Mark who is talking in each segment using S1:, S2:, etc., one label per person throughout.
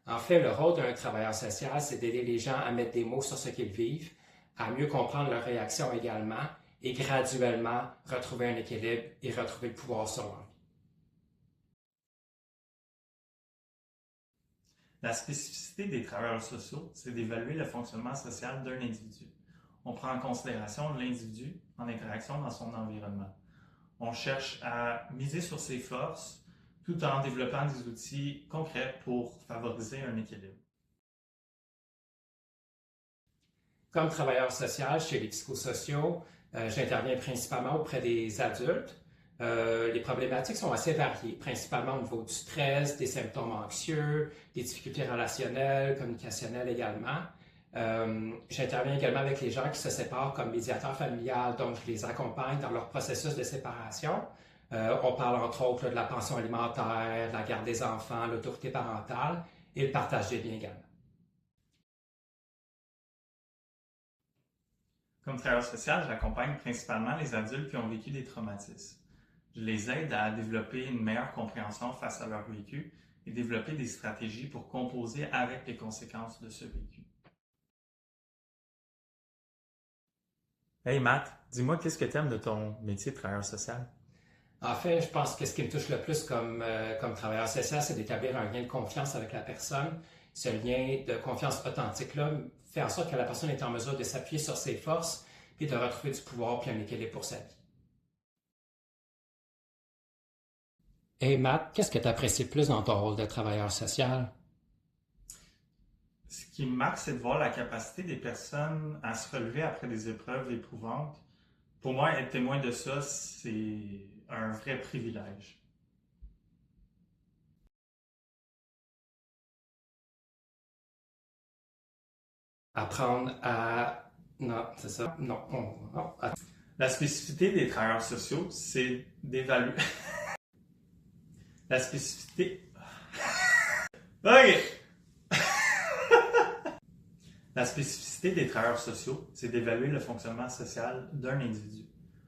S1: En fait, le rôle d'un travailleur social, c'est d'aider les gens à mettre des mots sur ce qu'ils vivent, à mieux comprendre leurs réactions également, et graduellement retrouver un équilibre et retrouver le pouvoir sur leur vie.
S2: La spécificité des travailleurs sociaux, c'est d'évaluer le fonctionnement social d'un individu. On prend en considération l'individu en interaction dans son environnement. On cherche à miser sur ses forces tout en développant des outils concrets pour favoriser un équilibre.
S1: Comme travailleur social chez les psychosociaux, j'interviens principalement auprès des adultes. Les problématiques sont assez variées, principalement au niveau du stress, des symptômes anxieux, des difficultés relationnelles, communicationnelles également. J'interviens également avec les gens qui se séparent comme médiateur familial, donc je les accompagne dans leur processus de séparation. On parle entre autres de la pension alimentaire, de la garde des enfants, l'autorité parentale et le partage des biens également.
S2: Comme travailleur social, j'accompagne principalement les adultes qui ont vécu des traumatismes. Je les aide à développer une meilleure compréhension face à leur vécu et développer des stratégies pour composer avec les conséquences de ce vécu. Hey Matt, dis-moi qu'est-ce que tu aimes de ton métier de travailleur social?
S1: En fait, je pense que ce qui me touche le plus comme travailleur social, c'est d'établir un lien de confiance avec la personne. Ce lien de confiance authentique-là fait en sorte que la personne est en mesure de s'appuyer sur ses forces et de retrouver du pouvoir puis un équilibre pour sa vie. Hey Matt, qu'est-ce que tu apprécies le plus dans ton rôle de travailleur social?
S2: Ce qui me marque, c'est de voir la capacité des personnes à se relever après des épreuves éprouvantes. Pour moi, être témoin de ça, c'est un vrai privilège.
S1: Apprendre à... Non, c'est ça. Non, non.
S2: La spécificité des travailleurs sociaux, c'est d'évaluer. La spécificité. OK! La spécificité des travailleurs sociaux, c'est d'évaluer le fonctionnement social d'un individu.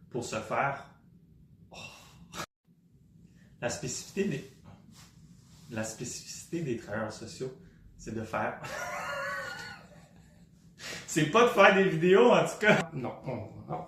S2: Pour ce faire, la spécificité des, la spécificité des travailleurs sociaux, c'est de faire. C'est pas de faire des vidéos, en tout cas.
S1: Non, non.